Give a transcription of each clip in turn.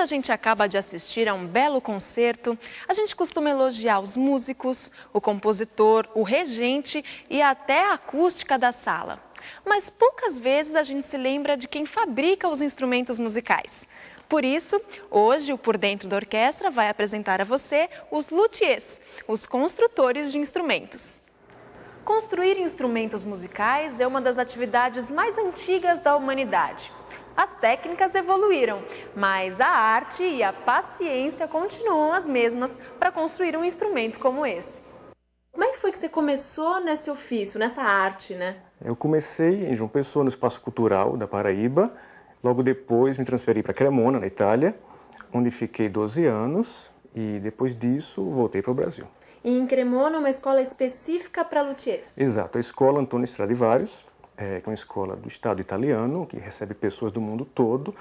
a gente acaba de assistir a um belo concerto, a gente costuma elogiar os músicos, o compositor, o regente e até a acústica da sala. Mas poucas vezes a gente se lembra de quem fabrica os instrumentos musicais. Por isso, hoje o Por Dentro da Orquestra vai apresentar a você os luthiers, os construtores de instrumentos. Construir instrumentos musicais é uma das atividades mais antigas da humanidade. As técnicas evoluíram, mas a arte e a paciência continuam as mesmas para construir um instrumento como esse. Como é que foi que você começou nesse ofício, nessa arte, né? Eu comecei em João Pessoa, no Espaço Cultural da Paraíba. Logo depois me transferi para Cremona, na Itália, onde fiquei 12 anos e depois disso voltei para o Brasil. E em Cremona, uma escola específica para luthiers? Exato, a Escola Antônio Stradivarius, que é uma escola do Estado italiano, que recebe pessoas do mundo todo.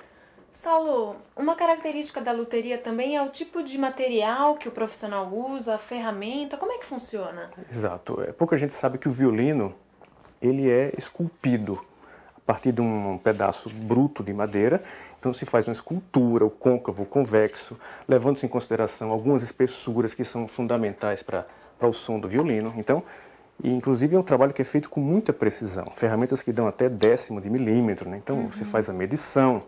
Saulo, uma característica da luteria também é o tipo de material que o profissional usa, a ferramenta, como é que funciona? Exato, pouca gente sabe que o violino ele é esculpido a partir de um pedaço bruto de madeira. Então se faz uma escultura, o côncavo, o convexo, levando-se em consideração algumas espessuras que são fundamentais para o som do violino. Então, inclusive é um trabalho que é feito com muita precisão, ferramentas que dão até décimo de milímetro, né? Então você faz a medição,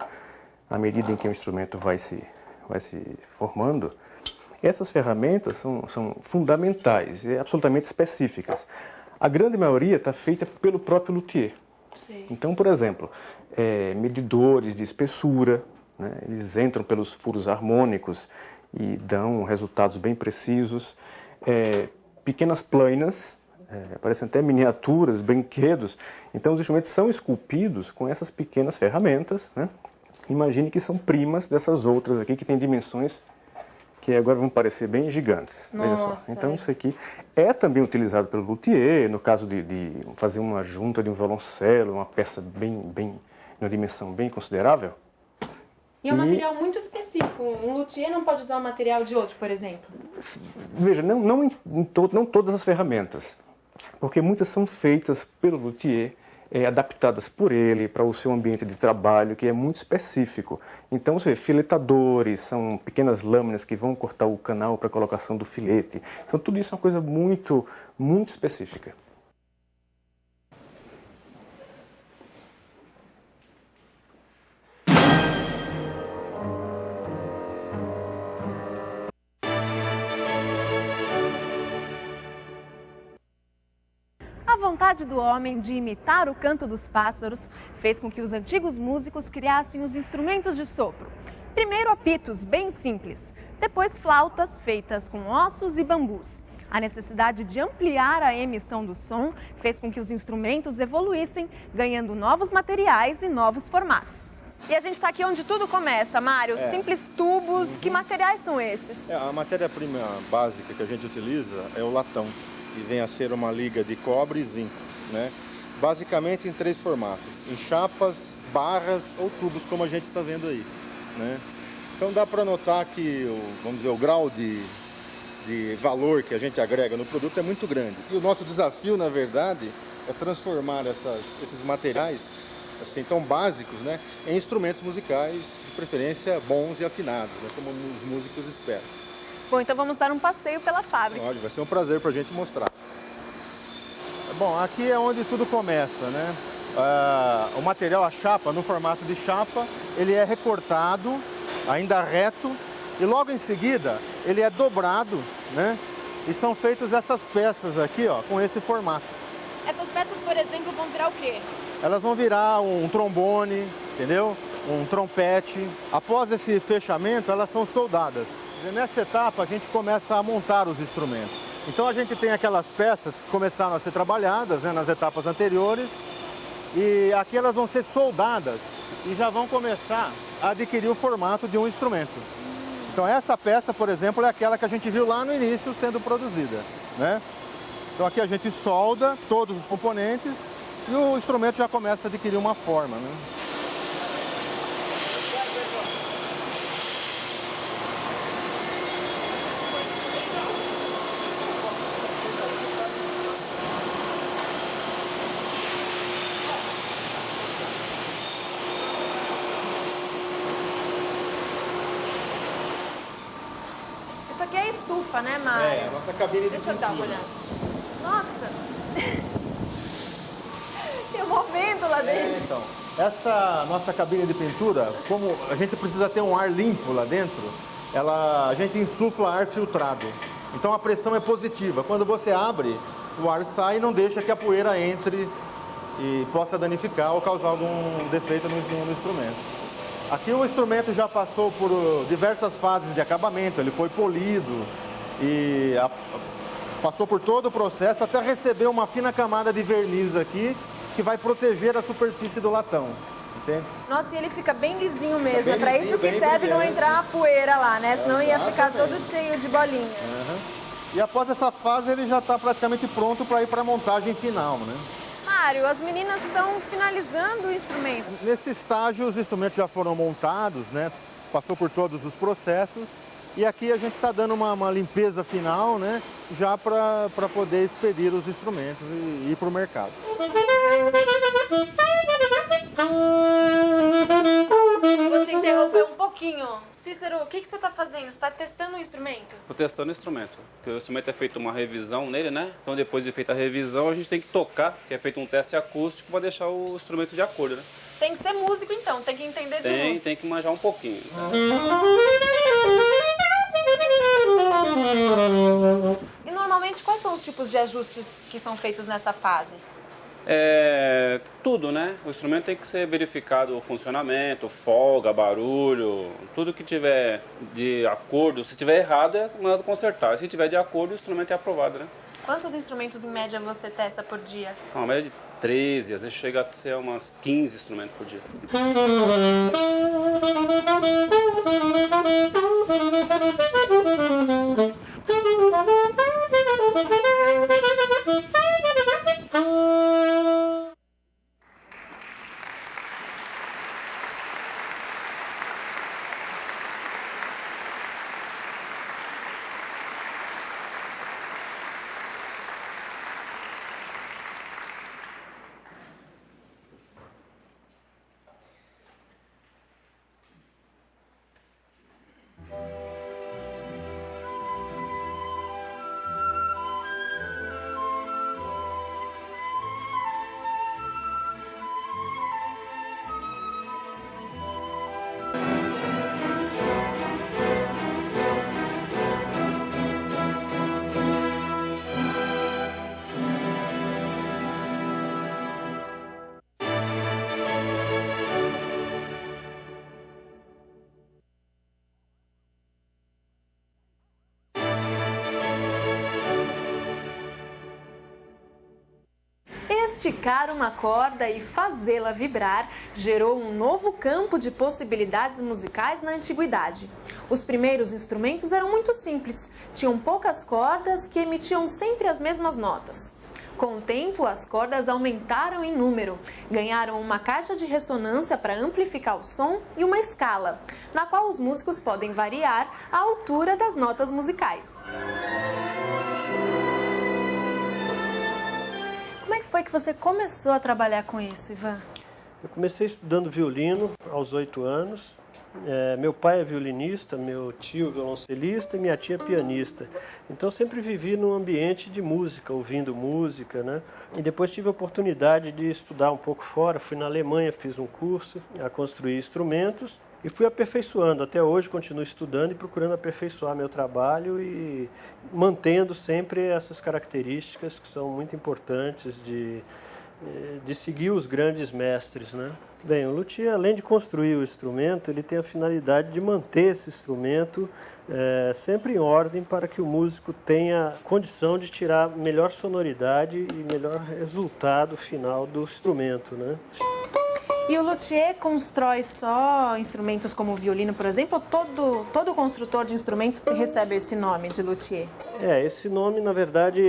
à medida em que o instrumento vai se formando. Essas ferramentas são fundamentais e absolutamente específicas. A grande maioria está feita pelo próprio luthier. Sim. Então, por exemplo, medidores de espessura, né, eles entram pelos furos harmônicos e dão resultados bem precisos. Pequenas plainas, parecem até miniaturas, brinquedos. Então, os instrumentos são esculpidos com essas pequenas ferramentas, né? Imagine que são primas dessas outras aqui, que têm dimensões que agora vão parecer bem gigantes. Nossa. Veja só. Então isso aqui é também utilizado pelo luthier, no caso de fazer uma junta de um violoncelo, uma peça uma dimensão bem considerável. E é um material muito específico, um luthier não pode usar um material de outro, por exemplo? Veja, não todas as ferramentas, porque muitas são feitas pelo luthier, adaptadas por ele para o seu ambiente de trabalho, que é muito específico. Então, você vê, filetadores, são pequenas lâminas que vão cortar o canal para a colocação do filete. Então, tudo isso é uma coisa muito, muito específica. A vontade do homem de imitar o canto dos pássaros fez com que os antigos músicos criassem os instrumentos de sopro. Primeiro apitos bem simples, depois flautas feitas com ossos e bambus. A necessidade de ampliar a emissão do som fez com que os instrumentos evoluíssem, ganhando novos materiais e novos formatos. E a gente está aqui onde tudo começa, Mário, simples tubos. Que materiais são esses? A matéria-prima básica que a gente utiliza é o latão, que vem a ser uma liga de cobre e zinco, né? Basicamente em 3 formatos, em chapas, barras ou tubos, como a gente está vendo aí, né? Então dá para notar que vamos dizer, o grau de valor que a gente agrega no produto é muito grande. E o nosso desafio, na verdade, é transformar esses materiais assim, tão básicos, né, em instrumentos musicais, de preferência bons e afinados, né, como os músicos esperam. Bom, então vamos dar um passeio pela fábrica. Pode, vai ser um prazer para a gente mostrar. Bom, aqui é onde tudo começa, né? O material, a chapa, no formato de chapa, ele é recortado, ainda reto, e logo em seguida ele é dobrado, né? E são feitas essas peças aqui, ó, com esse formato. Essas peças, por exemplo, vão virar o quê? Elas vão virar um trombone, entendeu? Um trompete. Após esse fechamento, elas são soldadas. Nessa etapa, a gente começa a montar os instrumentos. Então, a gente tem aquelas peças que começaram a ser trabalhadas, né, nas etapas anteriores. E aqui elas vão ser soldadas e já vão começar a adquirir o formato de um instrumento. Então, essa peça, por exemplo, é aquela que a gente viu lá no início sendo produzida, né? Então, aqui a gente solda todos os componentes e o instrumento já começa a adquirir uma forma, né? aqui é a estufa, né, Mário? É, a nossa cabine de Deixa eu dar uma pintura. olhada. Nossa! Tem um vento lá dentro. Então, essa nossa cabine de pintura, como a gente precisa ter um ar limpo lá dentro, a gente insufla ar filtrado. Então a pressão é positiva. Quando você abre, o ar sai e não deixa que a poeira entre e possa danificar ou causar algum defeito no instrumento. Aqui o instrumento já passou por diversas fases de acabamento, ele foi polido e passou por todo o processo até receber uma fina camada de verniz aqui que vai proteger a superfície do latão, entende? Nossa, e ele fica bem lisinho mesmo. Bem É pra lisinho, isso que bem serve não brilhante. entrar a poeira lá, né? Senão ia ficar Exatamente. todo cheio de bolinha. Uhum. E após essa fase ele já está praticamente pronto para ir para a montagem final, né? Mário, as meninas estão finalizando o instrumento. Nesse estágio os instrumentos já foram montados, né? Passou por todos os processos e aqui a gente está dando uma limpeza final, né? Já para poder expedir os instrumentos e ir para o mercado. Vou te interromper um pouquinho. Cícero, o que você está fazendo? Você está testando o instrumento? Estou testando o instrumento, porque o instrumento é feito uma revisão nele, né? Então depois de feita a revisão a gente tem que tocar, que é feito um teste acústico para deixar o instrumento de acordo, né? Tem que ser músico então, tem que entender de música. Tem que manjar um pouquinho. E normalmente quais são os tipos de ajustes que são feitos nessa fase? Tudo, né? O instrumento tem que ser verificado o funcionamento, folga, barulho, tudo que tiver de acordo. Se tiver errado, é mandado consertar. Se tiver de acordo, o instrumento é aprovado, né? Quantos instrumentos em média você testa por dia? Uma média de 13, às vezes chega a ser umas 15 instrumentos por dia. Esticar uma corda e fazê-la vibrar gerou um novo campo de possibilidades musicais na antiguidade. Os primeiros instrumentos eram muito simples, tinham poucas cordas que emitiam sempre as mesmas notas. Com o tempo, as cordas aumentaram em número, ganharam uma caixa de ressonância para amplificar o som e uma escala, na qual os músicos podem variar a altura das notas musicais. Como é que foi que você começou a trabalhar com isso, Ivan? Eu comecei estudando violino aos 8 anos. Meu pai é violinista, meu tio violoncelista e minha tia pianista. Então sempre vivi num ambiente de música, ouvindo música, né? E depois tive a oportunidade de estudar um pouco fora. Fui na Alemanha, fiz um curso a construir instrumentos e fui aperfeiçoando. Até hoje continuo estudando e procurando aperfeiçoar meu trabalho e mantendo sempre essas características que são muito importantes de seguir os grandes mestres, né? Bem, o luthier, além de construir o instrumento, ele tem a finalidade de manter esse instrumento sempre em ordem para que o músico tenha condição de tirar melhor sonoridade e melhor resultado final do instrumento, né? E o luthier constrói só instrumentos como o violino, por exemplo, ou todo construtor de instrumentos recebe esse nome de luthier? Esse nome, na verdade,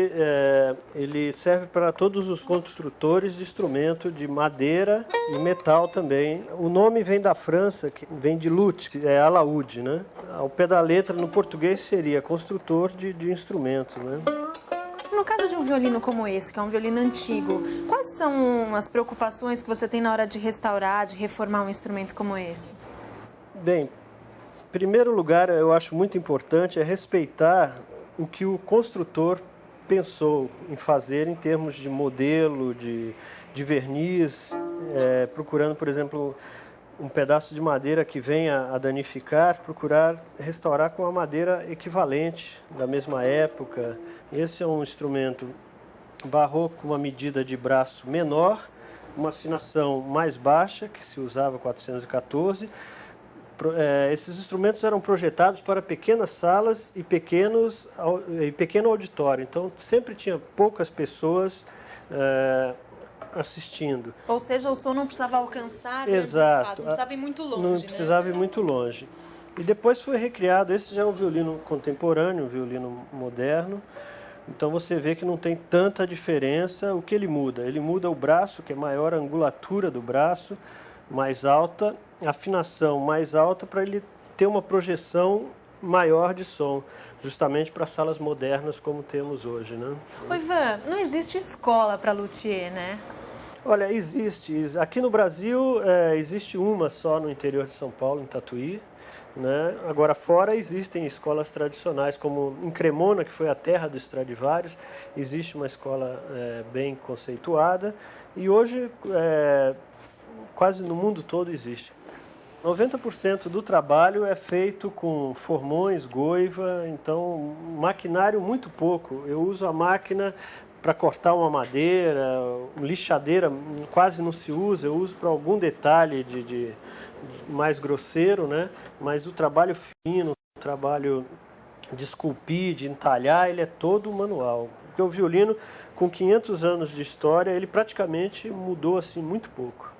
ele serve para todos os construtores de instrumento de madeira e metal também. O nome vem da França, que vem de luth, que é alaúde, né? Ao pé da letra, no português, seria construtor de instrumento, né? No caso de um violino como esse, que é um violino antigo, quais são as preocupações que você tem na hora de restaurar, de reformar um instrumento como esse? Bem, Em primeiro lugar, eu acho muito importante respeitar o que o construtor pensou em fazer em termos de modelo, de verniz, procurando, por exemplo, um pedaço de madeira que venha a danificar, procurar restaurar com uma madeira equivalente, da mesma época. Esse é um instrumento barroco com uma medida de braço menor, uma afinação mais baixa, que se usava 414. Esses instrumentos eram projetados para pequenas salas e pequeno auditório, então sempre tinha poucas pessoas assistindo. Ou seja, o som não precisava alcançar grandes Exato. espaços, não precisava ir muito longe, Não né? precisava ir muito longe. E depois foi recriado, esse já é um violino contemporâneo, um violino moderno, então você vê que não tem tanta diferença. O que ele muda? Ele muda o braço, que é maior, a angulatura do braço, mais alta, afinação mais alta, para ele ter uma projeção maior de som, justamente para salas modernas como temos hoje, né? Ô, Ivan, não existe escola para luthier, né? Olha, existe. Aqui no Brasil existe uma só no interior de São Paulo, em Tatuí, né? Agora fora existem escolas tradicionais, como em Cremona, que foi a terra do Stradivarius, existe uma escola bem conceituada e hoje quase no mundo todo existe. 90% do trabalho é feito com formões, goiva, então maquinário muito pouco. Eu uso a máquina para cortar uma madeira, lixadeira quase não se usa, eu uso para algum detalhe de mais grosseiro, né? Mas o trabalho fino, o trabalho de esculpir, de entalhar, ele é todo manual. Porque o violino, com 500 anos de história, ele praticamente mudou assim muito pouco.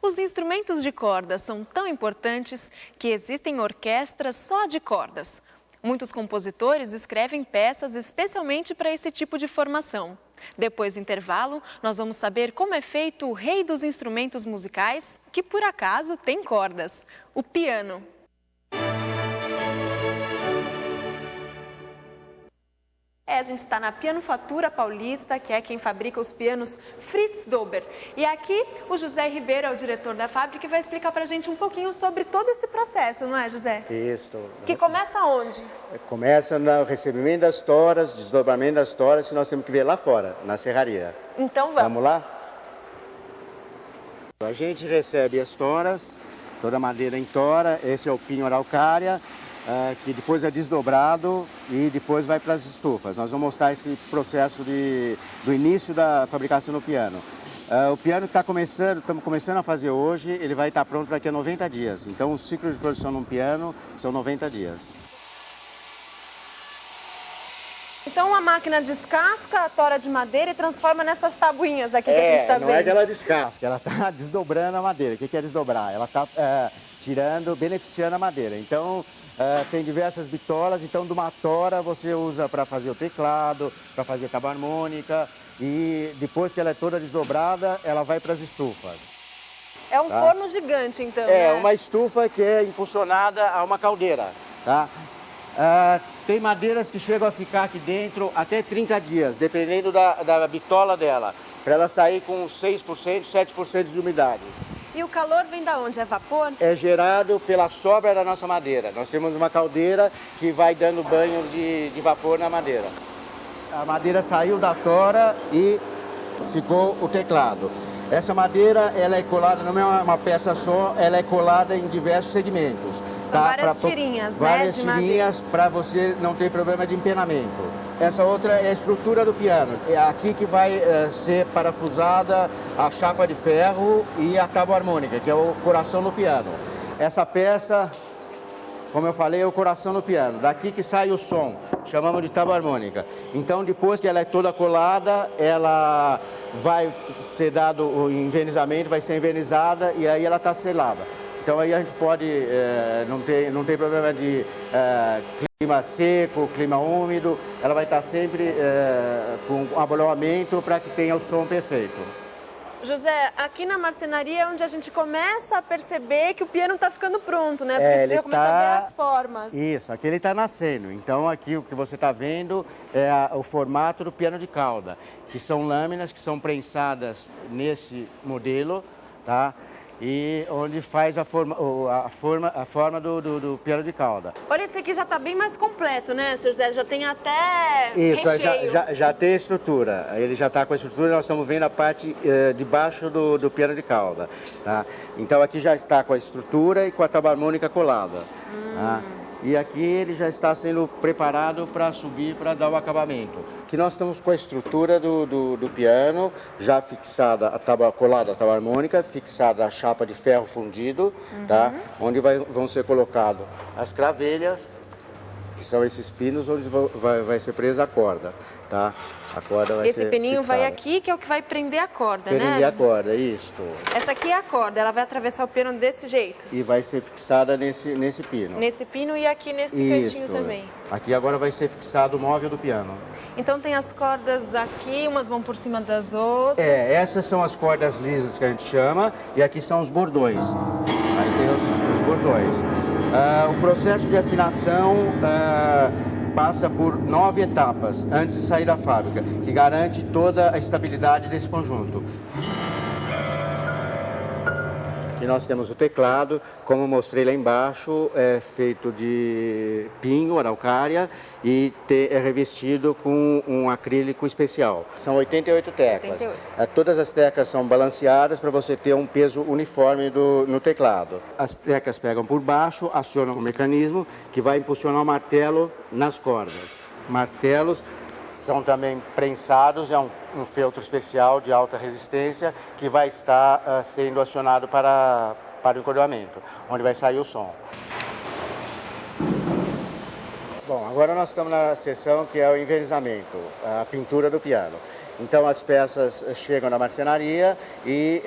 Os instrumentos de corda são tão importantes que existem orquestras só de cordas. Muitos compositores escrevem peças especialmente para esse tipo de formação. Depois do intervalo, nós vamos saber como é feito o rei dos instrumentos musicais, que por acaso tem cordas, o piano. A gente está na Pianofatura Paulista, que é quem fabrica os pianos Fritz Dober. E aqui o José Ribeiro é o diretor da fábrica e vai explicar para a gente um pouquinho sobre todo esse processo, não é, José? Isso. Que começa onde? Começa no recebimento das toras, desdobramento das toras, que nós temos que ver lá fora, na serraria. Então vamos. Vamos lá? A gente recebe as toras, toda a madeira em tora, esse é o pinho araucária, que depois é desdobrado e depois vai para as estufas. Nós vamos mostrar esse processo do início da fabricação do piano. O piano que estamos começando a fazer hoje, ele vai estar pronto daqui a 90 dias. Então o ciclo de produção de um piano são 90 dias. Então a máquina descasca a tora de madeira e transforma nessas tabuinhas aqui que a gente está vendo. Não é que ela descasca, ela está desdobrando a madeira. O que é desdobrar? Ela está beneficiando a madeira. Então tem diversas bitolas, então de uma tora você usa para fazer o teclado, para fazer a cabo harmônica e depois que ela é toda desdobrada, ela vai para as estufas. É um forno gigante, então, É, né? uma estufa que é impulsionada a uma caldeira, tá? Tem madeiras que chegam a ficar aqui dentro até 30 dias, dependendo da bitola dela, para ela sair com 6%, 7% de umidade. E o calor vem da onde? É vapor? É gerado pela sobra da nossa madeira. Nós temos uma caldeira que vai dando banho de vapor na madeira. A madeira saiu da tora e ficou o teclado. Essa madeira, ela é colada, não é uma peça só, ela é colada em diversos segmentos. São várias tirinhas, né, várias de tirinhas para você não ter problema de empenamento. Essa outra é a estrutura do piano. É aqui que vai ser parafusada a chapa de ferro e a tábua harmônica, que é o coração do piano. Essa peça, como eu falei, é o coração do piano. Daqui que sai o som, chamamos de tábua harmônica. Então, depois que ela é toda colada, ela vai ser dado o envernizamento, vai ser envernizada e aí ela está selada. Então, Então aí a gente pode, não tem problema de clima seco, clima úmido, ela vai estar sempre com abolamento para que tenha o som perfeito. José, aqui na marcenaria é onde a gente começa a perceber que o piano está ficando pronto, né? Porque você já começa a ver as formas. Isso, aqui ele está nascendo. Então aqui o que você está vendo é o formato do piano de cauda, que são lâminas que são prensadas nesse modelo, tá? E onde faz a forma do piano de cauda. Olha, esse aqui já está bem mais completo, né, Sr. José? Já tem até Isso, recheio. já tem estrutura. Ele já está com a estrutura, nós estamos vendo a parte de baixo do piano de cauda. Tá? Então aqui já está com a estrutura e com a tabarmônica colada. Tá? E aqui ele já está sendo preparado para subir, para dar o acabamento. Aqui nós estamos com a estrutura do piano, já fixada, colada a tabarmônica, fixada a chapa de ferro fundido, tá? Onde vão ser colocadas as cravelhas, que são esses pinos onde vai ser presa a corda, tá? A corda vai Esse ser pininho fixada. vai aqui, que é o que vai prender a corda, né? Prender a corda, isso. Essa aqui é a corda, ela vai atravessar o piano desse jeito. E vai ser fixada nesse pino. Nesse pino e aqui nesse Isso. cantinho também. Aqui agora vai ser fixado o móvel do piano. Então tem as cordas aqui, umas vão por cima das outras. Essas são as cordas lisas que a gente chama, e aqui são os bordões. Aí tem os bordões. O processo de afinação passa por 9 etapas antes de sair da fábrica, que garante toda a estabilidade desse conjunto. Aqui nós temos o teclado, como mostrei lá embaixo, é feito de pinho, araucária, e é revestido com um acrílico especial. São 88 teclas. 88. Todas as teclas são balanceadas para você ter um peso uniforme no teclado. As teclas pegam por baixo, acionam o mecanismo que vai impulsionar o martelo nas cordas. Martelos são também prensados, é um feltro especial de alta resistência que vai estar sendo acionado para o encordoamento, onde vai sair o som. Bom, agora nós estamos na seção que é o envernizamento, a pintura do piano. Então as peças chegam na marcenaria e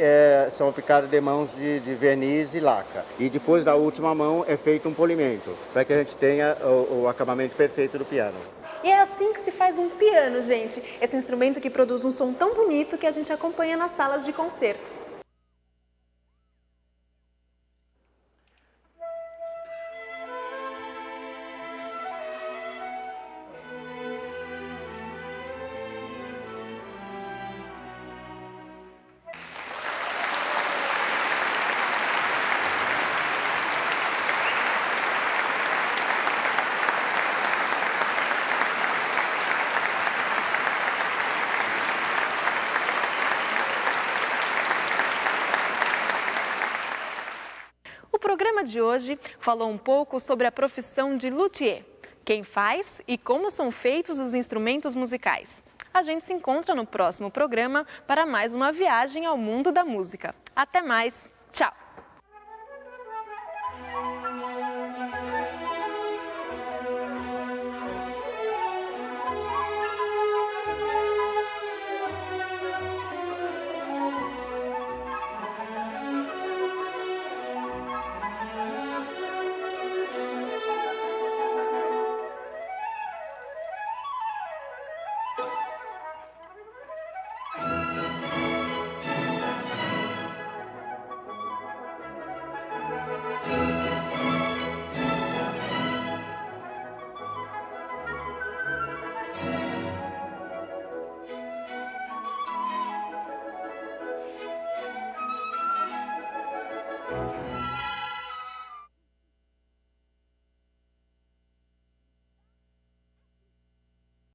são aplicadas de mãos de verniz e laca. E depois da última mão é feito um polimento, para que a gente tenha o acabamento perfeito do piano. E é assim que se faz um piano, gente. Esse instrumento que produz um som tão bonito que a gente acompanha nas salas de concerto. O programa de hoje falou um pouco sobre a profissão de luthier, quem faz e como são feitos os instrumentos musicais. A gente se encontra no próximo programa para mais uma viagem ao mundo da música. Até mais, tchau!